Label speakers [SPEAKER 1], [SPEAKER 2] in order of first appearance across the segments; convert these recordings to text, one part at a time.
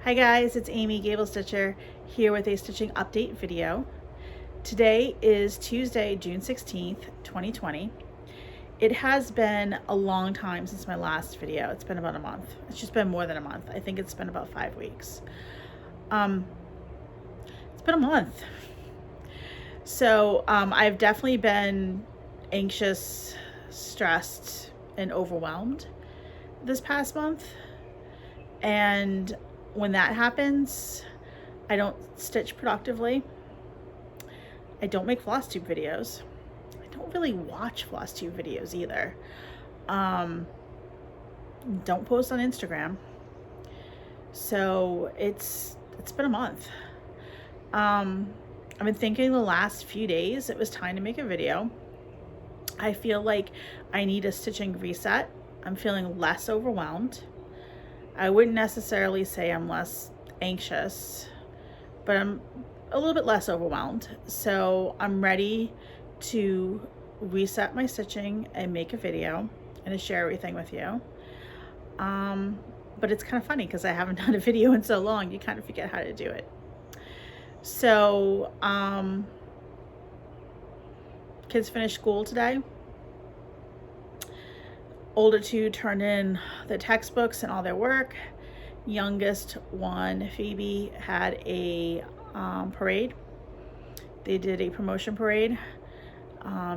[SPEAKER 1] Hi guys, it's Amy GablesStitcher here with a stitching update video. Today is Tuesday, June 16th, 2020. It has been a long time since my last video. It's been about a month. It's just been more than a month. I think it's been about 5 weeks. It's been a month. So I've definitely been anxious, stressed, and overwhelmed this past month. And when that happens, I don't stitch productively. I don't make Flosstube videos. I don't really watch Flosstube videos either. Don't post on Instagram. So it's been a month. I've been thinking the last few days it was time to make a video. I feel like I need a stitching reset. I'm feeling less overwhelmed. I wouldn't necessarily say I'm less anxious, but I'm a little bit less overwhelmed. So I'm ready to reset my stitching and make a video and to share everything with you. But it's kind of funny because I haven't done a video in so long, you kind of forget how to do it. So kids finished school today. Older two turned in the textbooks and all their work. Youngest one, Phoebe, had a parade. They did a promotion parade.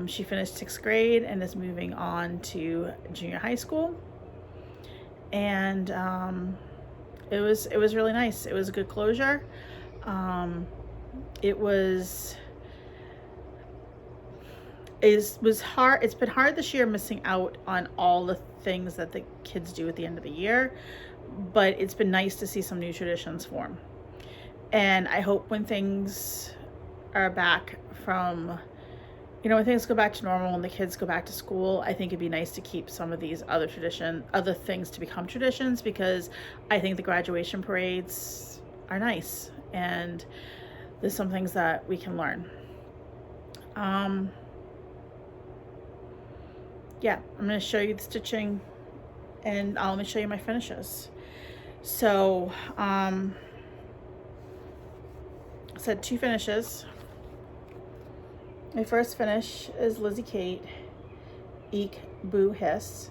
[SPEAKER 1] She finished 6th grade and is moving on to junior high school. And it was really nice. It was a good closure. It was hard. It's been hard this year missing out on all the things that the kids do at the end of the year, but it's been nice to see some new traditions form. And I hope when things are back from, when things go back to normal and the kids go back to school, I think it'd be nice to keep some of these other things to become traditions, because I think the graduation parades are nice and there's some things that we can learn. Yeah, I'm going to show you the stitching and let me show you my finishes. So, I said 2 finishes. My first finish is Lizzie Kate, Eek, Boo, Hiss.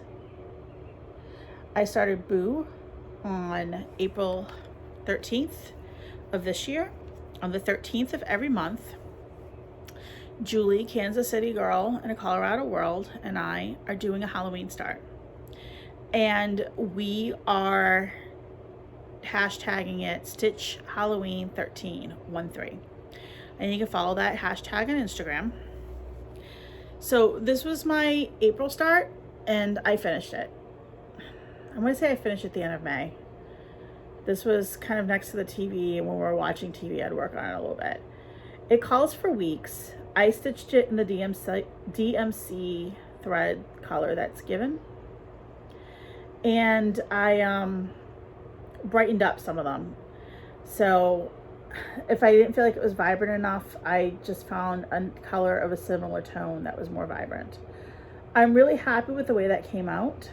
[SPEAKER 1] I started Boo on April 13th of this year. On the 13th of every month, Julie, Kansas City girl in a Colorado world, and I are doing a Halloween start. And we are hashtagging it Stitch Halloween 13. And you can follow that hashtag on Instagram. So this was my April start and I finished it. I'm going to say I finished at the end of May. This was kind of next to the TV, and when we were watching TV, I'd work on it a little bit. It calls for weeks. I stitched it in the DMC thread color that's given. And I brightened up some of them. So if I didn't feel like it was vibrant enough, I just found a color of a similar tone that was more vibrant. I'm really happy with the way that came out.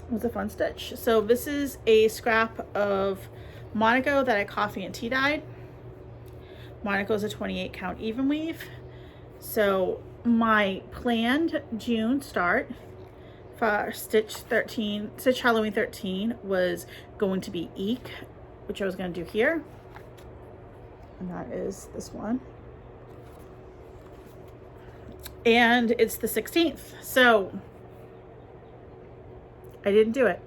[SPEAKER 1] It was a fun stitch. So this is a scrap of Monaco that I coffee and tea dyed. Monaco is a 28 count even weave. So my planned June start for Stitch Halloween 13 was going to be Eek, which I was going to do here. And that is this one. And it's the 16th. So I didn't do it.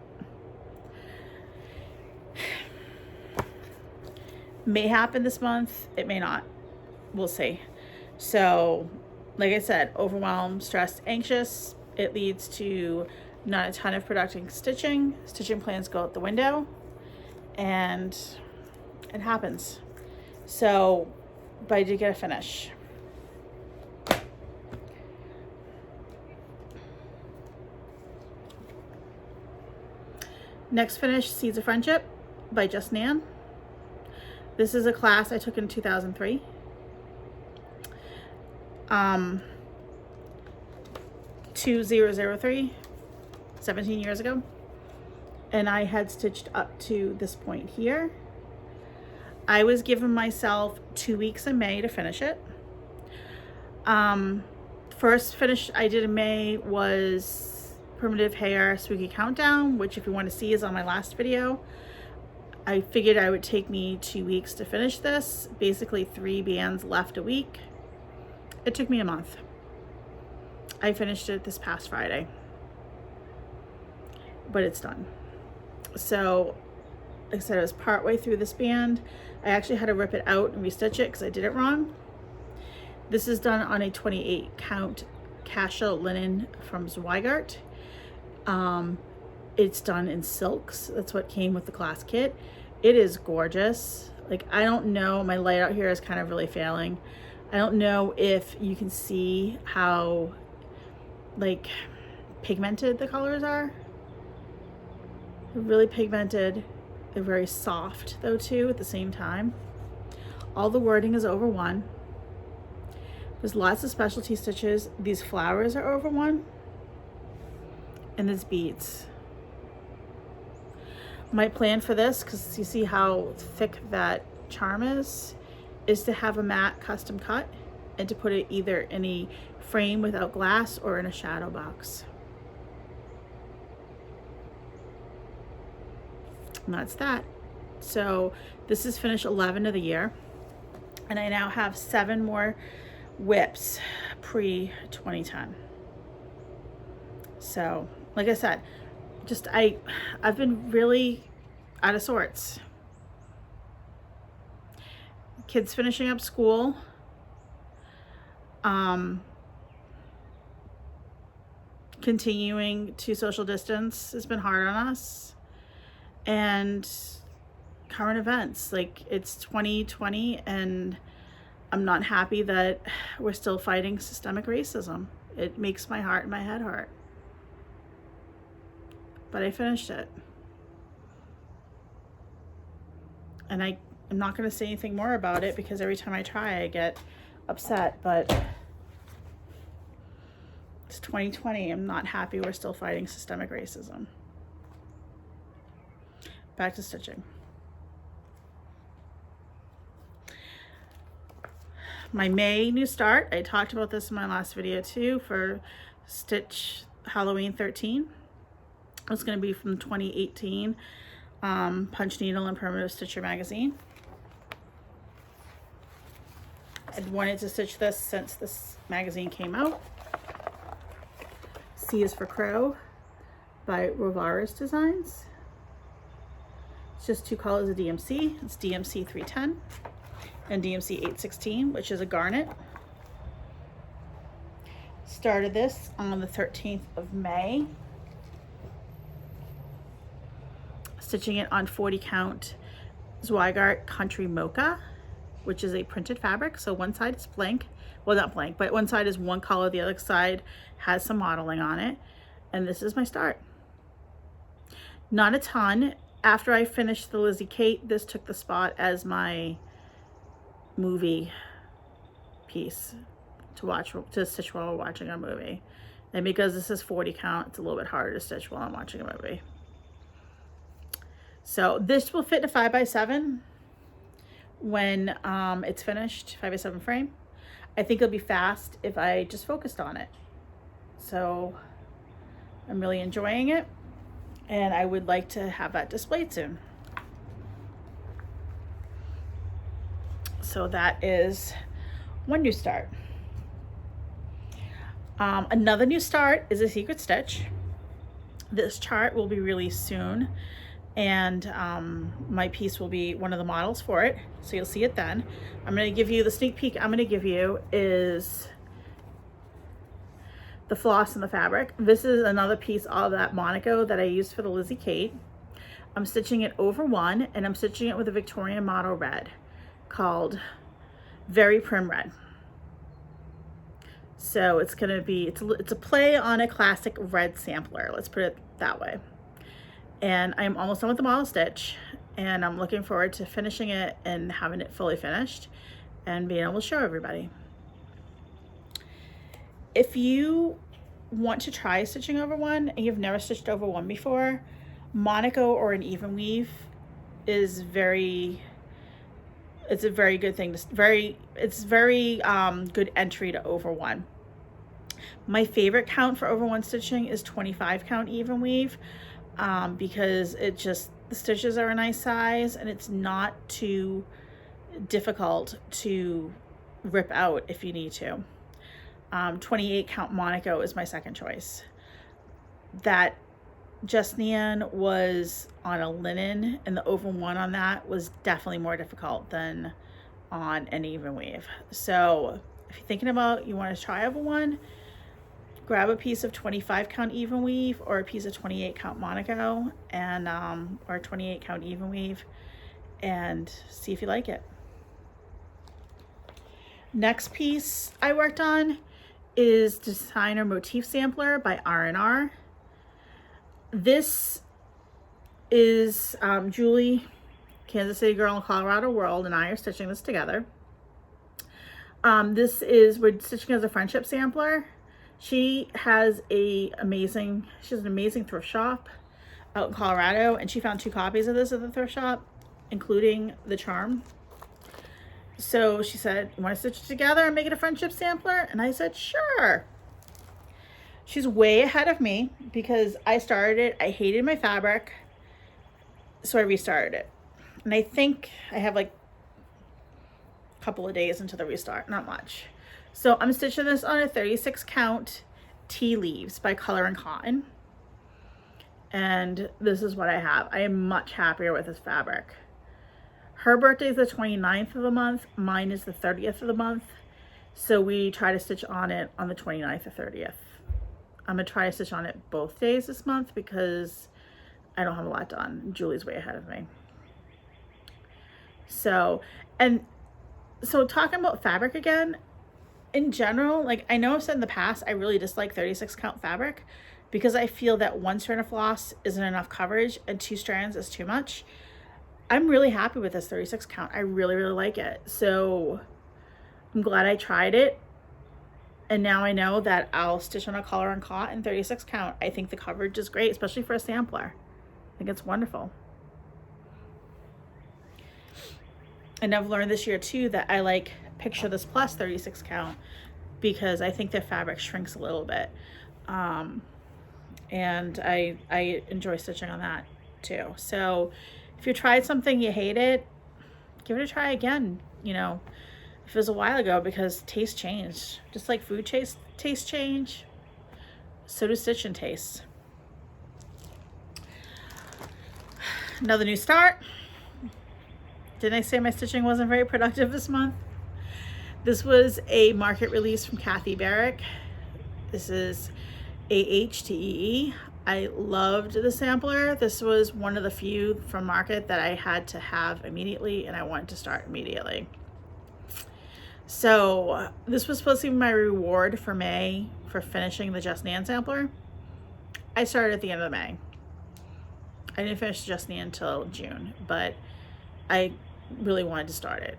[SPEAKER 1] May happen this month, it may not. We'll see. So, like I said, overwhelmed, stressed, anxious. It leads to not a ton of productive stitching. Stitching plans go out the window, and it happens. So, but I did get a finish. Next finish, Seeds of Friendship by Just Nan. This is a class I took in 2003. 2003, 17 years ago. and I had stitched up to this point here. I was giving myself 2 weeks in May to finish it. First finish I did in May was Primitive Hair Spooky Countdown, which if you want to see is on my last video. I figured it would take me 2 weeks to finish this, basically 3 bands left a week. It took me a month. I finished it this past Friday, but it's done. So like I said, I was partway through this band. I actually had to rip it out and restitch it because I did it wrong. This is done on a 28 count Cassia linen from Zweigart. It's done in silks. That's what came with the class kit. It is gorgeous. Like, I don't know, my layout here is kind of really failing. I don't know if you can see how like pigmented the colors are. They're really pigmented. They're very soft though too at the same time. All the wording is over 1. There's lots of specialty stitches. These flowers are over 1. And there's beads. My plan for this, because you see how thick that charm is to have a matte custom cut and to put it either in a frame without glass or in a shadow box. And that's that. So this is finish 11 of the year, and I now have 7 more whips pre 2010. So like I said, just I've been really out of sorts. Kids finishing up school, continuing to social distance has been hard on us, and current events, like it's 2020 and I'm not happy that we're still fighting systemic racism. It makes my heart and my head hurt. But I finished it. And I'm not going to say anything more about it because every time I try I get upset, but it's 2020. I'm not happy we're still fighting systemic racism. Back to stitching. My May new start, I talked about this in my last video too, for Stitch Halloween 13. It's going to be from 2018 Punch Needle and Primitive Stitcher magazine. I'd wanted to stitch this since this magazine came out. C is for Crow by Rovaris Designs. It's just 2 colors of DMC. It's DMC 310 and DMC 816, which is a garnet. Started this on the 13th of May. Stitching it on 40 count Zweigart Country Mocha, which is a printed fabric. So one side is blank, well not blank, but one side is one color, the other side has some modeling on it. And this is my start. Not a ton. After I finished the Lizzie Kate, this took the spot as my movie piece to stitch while we're watching a movie. And because this is 40 count, it's a little bit harder to stitch while I'm watching a movie. So this will fit in a 5x7 when it's finished, 5x7 frame. I think it'll be fast if I just focused on it. So I'm really enjoying it, and I would like to have that displayed soon. So that is one new start. Another new start is a secret stitch. This chart will be released soon, and my piece will be one of the models for it, so you'll see it then. I'm going to give you the sneak peek. I'm going to give you is the floss and the fabric. This is another piece of that Monaco that I used for the Lizzie Kate. I'm stitching it over 1, and I'm stitching it with a Victorian Motto red called Very Prim Red. So it's going to be, it's a play on a classic red sampler, let's put it that way. And I'm almost done with the model stitch, and I'm looking forward to finishing it and having it fully finished and being able to show everybody. If you want to try stitching over 1 and you've never stitched over 1 before, Monaco or an even weave is it's a very good thing it's very good entry to over 1. My favorite count for over 1 stitching is 25 count even weave, because the stitches are a nice size and it's not too difficult to rip out if you need to. 28 count Monaco is my second choice. That Justinian was on a linen, and the over 1 on that was definitely more difficult than on an even weave. So if you're thinking about you want to try over 1, grab a piece of 25 count even weave or a piece of 28 count Monaco and or 28 count even weave, and see if you like it. Next piece I worked on is Designer Motif Sampler by R&R. This is Julie, Kansas City girl in Colorado World, and I are stitching this together. We're stitching as a friendship sampler. She has an amazing thrift shop out in Colorado, and she found 2 copies of this at the thrift shop, including the charm. So she said, "You want to stitch it together and make it a friendship sampler?" And I said, sure. She's way ahead of me because I started it. I hated my fabric, so I restarted it. And I think I have like a couple of days into the restart, not much. So I'm stitching this on a 36 count Tea Leaves by Color and Cotton. And this is what I have. I am much happier with this fabric. Her birthday is the 29th of the month. Mine is the 30th of the month. So we try to stitch on it on the 29th or 30th. I'm going to try to stitch on it both days this month because I don't have a lot done. Julie's way ahead of me. So talking about fabric again, in general, like I know I've said in the past, I really dislike 36 count fabric because I feel that 1 strand of floss isn't enough coverage and 2 strands is too much. I'm really happy with this 36 count. I really, really like it. So I'm glad I tried it. And now I know that I'll stitch on a Color and Cotton 36 count. I think the coverage is great, especially for a sampler. I think it's wonderful. And I've learned this year too that I like Picture This Plus 36 count because I think the fabric shrinks a little bit. And I enjoy stitching on that too. So if you tried something, you hate it, give it a try again. You know, if it was a while ago, because tastes change. Just like food tastes change, so do stitching tastes. Another new start. Didn't I say my stitching wasn't very productive this month? This was a market release from Kathy Barrick. This is AHTEE. I loved the sampler. This was one of the few from market that I had to have immediately, and I wanted to start immediately. So this was supposed to be my reward for May for finishing the Just Nan sampler. I started at the end of May. I didn't finish Just Nan until June, but I really wanted to start it.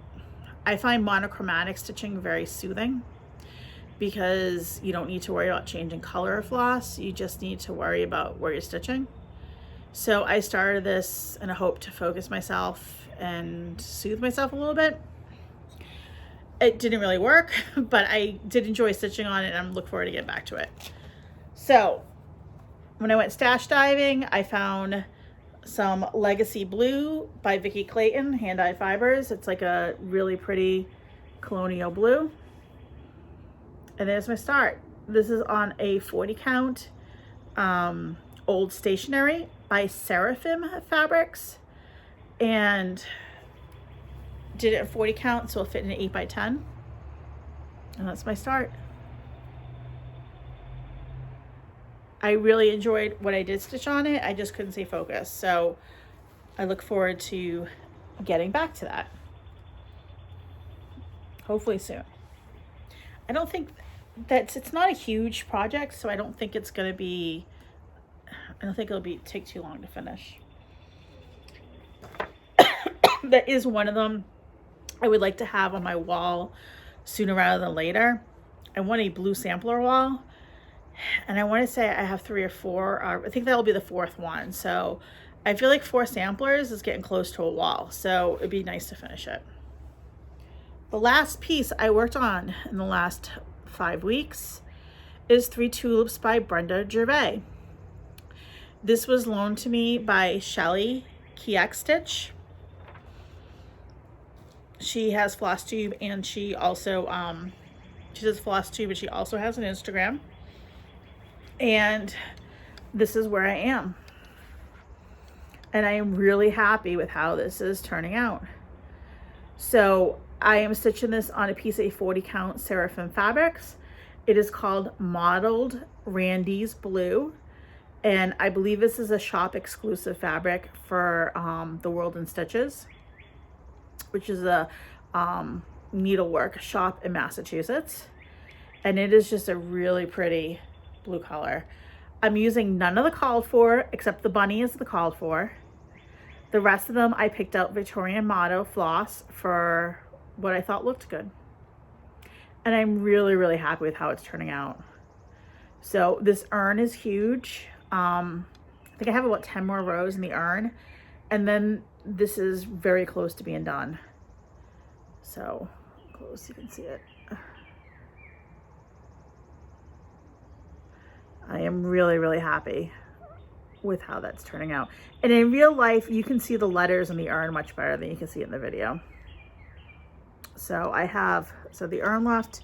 [SPEAKER 1] I find monochromatic stitching very soothing because you don't need to worry about changing color of floss. You just need to worry about where you're stitching. So I started this in a hope to focus myself and soothe myself a little bit. It didn't really work, but I did enjoy stitching on it and I'm looking forward to getting back to it. So when I went stash diving, I found some Legacy Blue by Vicki Clayton, hand-dyed fibers. It's like a really pretty colonial blue. And there's my start. This is on a 40 count Old Stationery by Seraphim Fabrics, and did it in 40 count, so it'll fit in an 8x10. And that's my start. I really enjoyed what I did stitch on it. I just couldn't stay focused. So I look forward to getting back to that. Hopefully soon. I don't think it's not a huge project, so I don't think it's going to be, take too long to finish. That is one of them I would like to have on my wall sooner rather than later. I want a blue sampler wall, And I want to say I have 3 or 4. I think that'll be the 4th one. So I feel like 4 samplers is getting close to a wall. So it'd be nice to finish it. The last piece I worked on in the last 5 weeks is 3 Tulips by Brenda Gervais. This was loaned to me by Shelly GablesStitcher. She has Flosstube, and she also she does Flosstube, but she also has an Instagram. And this is where I am. And I am really happy with how this is turning out. So I am stitching this on a piece of 40 count Seraphim fabrics. It is called Modeled Randy's Blue. And I believe this is a shop exclusive fabric for the World in Stitches, which is a needlework shop in Massachusetts. And it is just a really pretty blue color. I'm using none of the called for, except the bunny is the called for. The rest of them I picked out Victorian Motto floss for what I thought looked good. And I'm really, really happy with how it's turning out. So this urn is huge. I think I have about 10 more rows in the urn, and then this is very close to being done. So close, you can see it. I am really, really happy with how that's turning out. And in real life, you can see the letters in the urn much better than you can see it in the video. So I have, the urn left,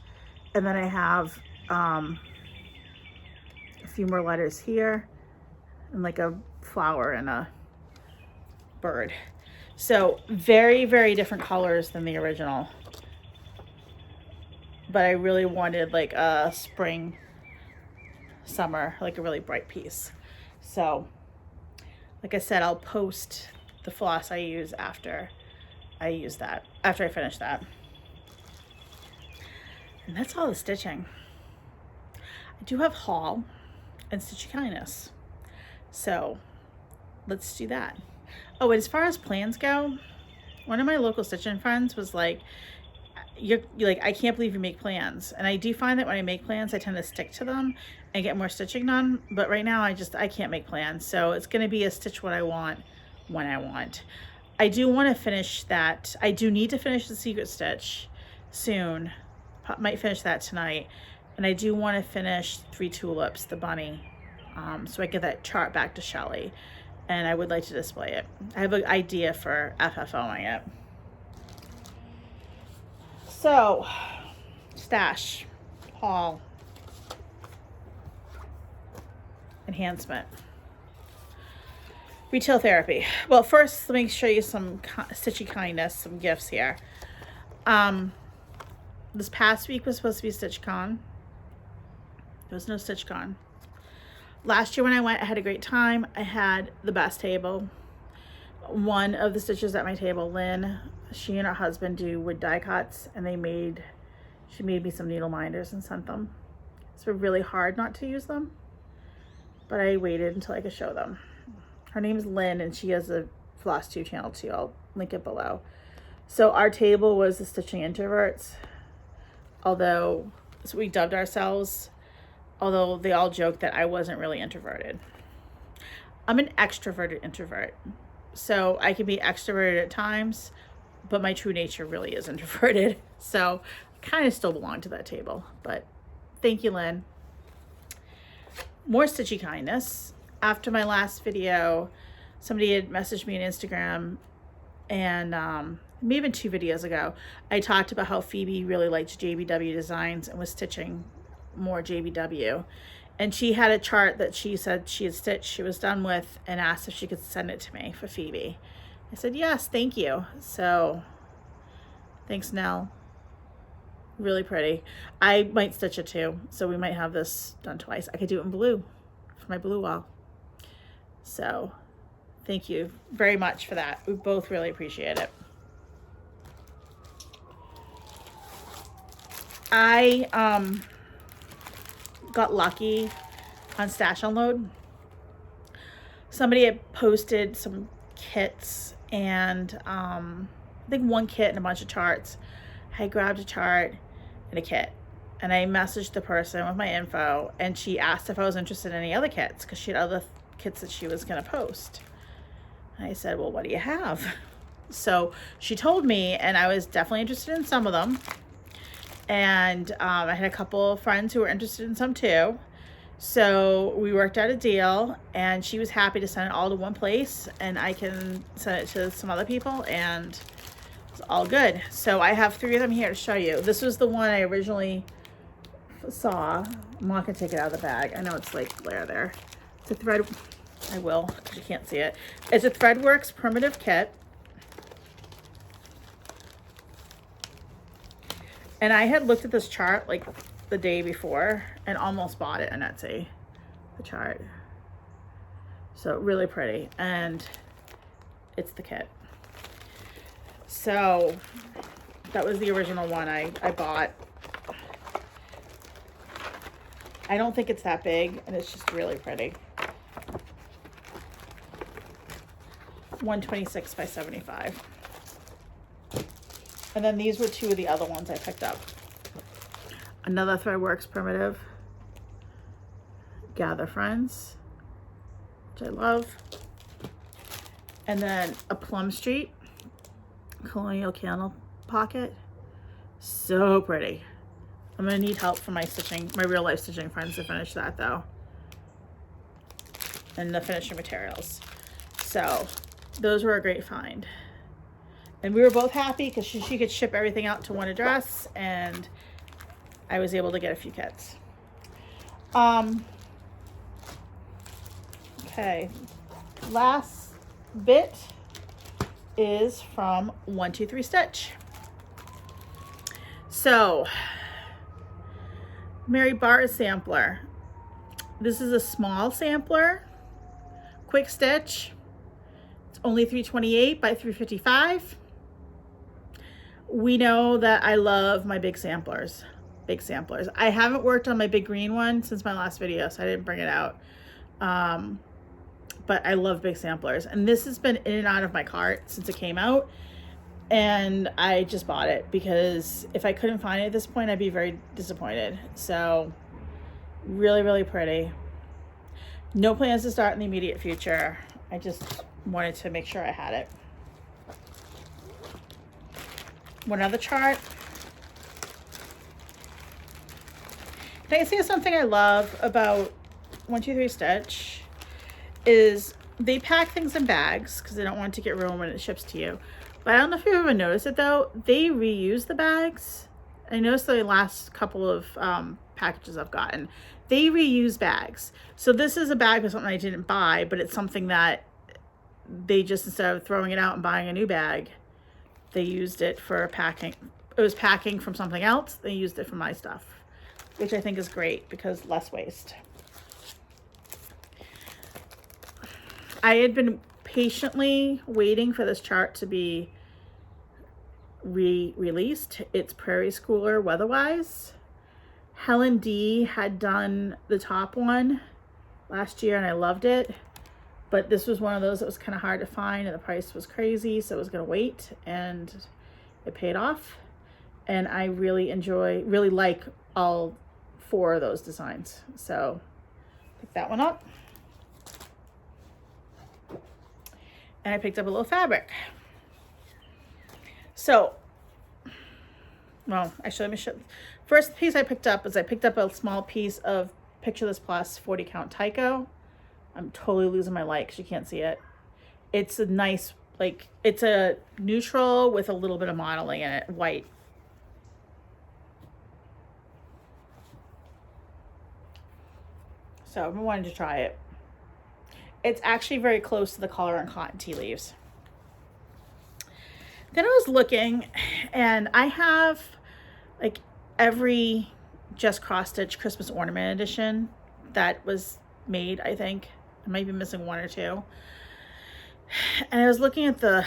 [SPEAKER 1] and then I have a few more letters here, and like a flower and a bird. So very, very different colors than the original. But I really wanted like a spring, summer, like a really bright piece. So like I said, I'll post the floss I use after I finish that. And that's all the stitching. I do have haul and stitchy kindness. So let's do that. Oh, and as far as plans go, one of my local stitching friends was like, you're like, I can't believe you make plans. And I do find that when I make plans, I tend to stick to them and get more stitching done. But right now I can't make plans. So it's going to be a stitch what I want when I want. I do want to finish that. I do need to finish the secret stitch soon. Might finish that tonight. And I do want to finish 3 Tulips, the bunny. So I get that chart back to Shelly, and I would like to display it. I have an idea for FFOing it. So, stash, haul, enhancement, retail therapy. Well, first, let me show you some stitchy kindness, some gifts here. This past week was supposed to be StitchCon. There was no StitchCon. Last year when I went, I had a great time. I had the best table. One of the stitchers at my table, Lynn, she and her husband do wood die cuts, and she made me some needle minders and sent them. It's been really hard not to use them, but I waited until I could show them. Her name's Lynn, and she has a Flosstube channel too. I'll link it below. So our table was the Stitching Introverts, although so we dubbed ourselves. Although they all joke that I wasn't really introverted. I'm an extroverted introvert. So I can be extroverted at times, but my true nature really is introverted. So I kind of still belong to that table. But thank you, Lynn. More stitchy kindness. After my last video, somebody had messaged me on Instagram, and maybe 2 videos ago, I talked about how Phoebe really liked JBW designs and was stitching more JBW, and she had a chart that she said she had stitched, she was done with, and asked if she could send it to me for Phoebe. I said yes, thank you. So thanks, Nell. Really pretty. I might stitch it too, so we might have this done twice. I could do it in blue for my blue wall. So thank you very much for that. We both really appreciate it. I got lucky on Stash Unload. Somebody had posted some kits, and I think 1 kit and a bunch of charts. I grabbed a chart and a kit, and I messaged the person with my info, and she asked if I was interested in any other kits because she had other kits that she was going to post. And I said, well, what do you have? So she told me, and I was definitely interested in some of them. And I had a couple of friends who were interested in some too. So we worked out a deal, and she was happy to send it all to one place, and I can send it to some other people, and it's all good. So I have 3 of them here to show you. This was the one I originally saw. I'm not gonna take it out of the bag. I know it's like glare there. It's a thread. I will, because you can't see it. It's a ThreadWorks primitive kit. And I had looked at this chart like the day before and almost bought it on Etsy, the chart. So really pretty, and it's the kit. So that was the original one I bought. I don't think it's that big, and it's just really pretty. 126 by 75. And then these were 2 of the other ones I picked up. Another ThreadWorks primitive, Gather Friends, which I love. And then a Plum Street Colonial Candle Pocket. So pretty. I'm gonna need help from my stitching, my real life stitching friends to finish that though. And the finishing materials. So those were a great find. And we were both happy because she could ship everything out to one address, and I was able to get a few kits. Okay, last bit is from 123 Stitch. So, Mary Barr sampler. This is a small sampler, quick stitch. It's only 328 by 355. We know that I love my big samplers. I haven't worked on my big green one since my last video, so I didn't bring it out. But I love big samplers. And this has been in and out of my cart since it came out. And I just bought it because if I couldn't find it at this point, I'd be very disappointed. So really, really pretty. No plans to start in the immediate future. I just wanted to make sure I had it. One other chart. Can I say something I love about 123 Stitch is they pack things in bags because they don't want it to get ruined when it ships to you. But I don't know if you've ever noticed it though, they reuse the bags. I noticed the last couple of packages I've gotten, they reuse bags. So this is a bag of something I didn't buy, but it's something that they just, instead of throwing it out and buying a new bag, they used it for packing. It was packing from something else. They used it for my stuff, which I think is great because less waste. I had been patiently waiting for this chart to be re-released. It's Prairie Schooler Weatherwise. Helen D had done the top one last year and I loved it. But this was one of those that was kind of hard to find and the price was crazy, so I was going to wait, and it paid off. And I really like all 4 of those designs. So pick that one up. And I picked up a little fabric. So, well, actually, let me show. First piece I picked up is I picked up a small piece of Picture This Plus 40 count Tyco. I'm totally losing my light because you can't see it. It's a nice, like, it's a neutral with a little bit of modeling in it, white. So I wanted to try it. It's actually very close to the color on Cotton Tea Leaves. Then I was looking, and I have like every Just Cross Stitch Christmas Ornament Edition that was made, I think. I might be missing 1 or 2. And I was looking at the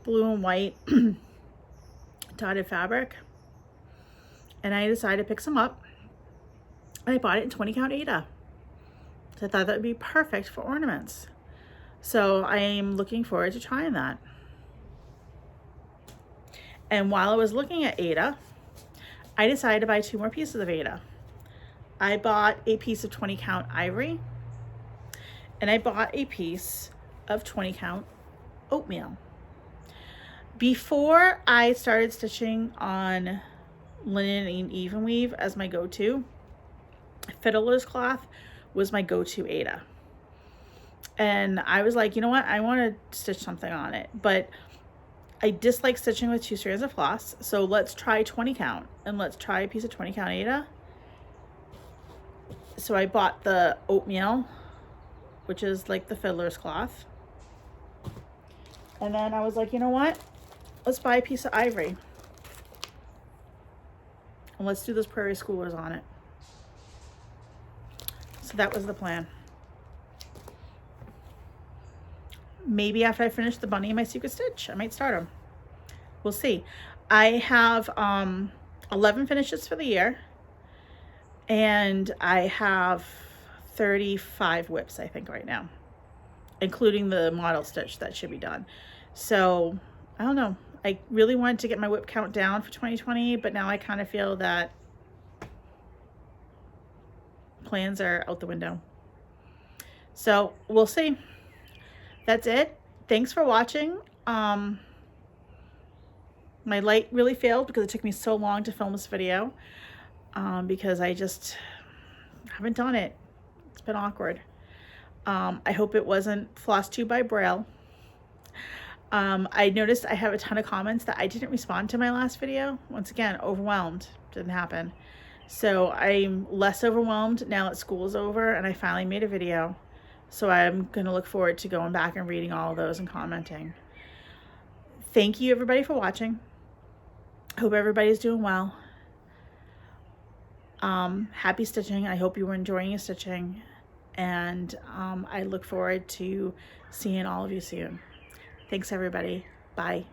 [SPEAKER 1] blue and white dotted fabric, and I decided to pick some up, and I bought it in 20 count Aida. So I thought that would be perfect for ornaments. So I am looking forward to trying that. And while I was looking at Aida, I decided to buy 2 more pieces of Aida. I bought a piece of 20 count ivory, and I bought a piece of 20 count oatmeal. Before I started stitching on linen and even weave as my go-to, fiddler's cloth was my go-to Aida. And I was like, you know what? I want to stitch something on it, but I dislike stitching with 2 strands of floss. So let's try 20 count, and let's try a piece of 20 count Aida. So I bought the oatmeal, which is like the fiddler's cloth. And then I was like, you know what? Let's buy a piece of ivory. And let's do those prairie schoolers on it. So that was the plan. Maybe after I finish the bunny and my secret stitch, I might start them. We'll see. I have 11 finishes for the year, and I have 35 whips, I think, right now, including the model stitch that should be done. So I don't know. I really wanted to get my whip count down for 2020, but now I kind of feel that plans are out the window. So we'll see. That's it. Thanks for watching. My light really failed because it took me so long to film this video, because I just haven't done it. It's been awkward. I hope it wasn't Flosstubers by Braille. I noticed I have a ton of comments that I didn't respond to my last video. Once again, overwhelmed. Didn't happen. So I'm less overwhelmed now that school is over and I finally made a video. So I'm going to look forward to going back and reading all of those and commenting. Thank you everybody for watching. Hope everybody's doing well. Happy stitching. I hope you were enjoying your stitching. And I look forward to seeing all of you soon. Thanks everybody. Bye.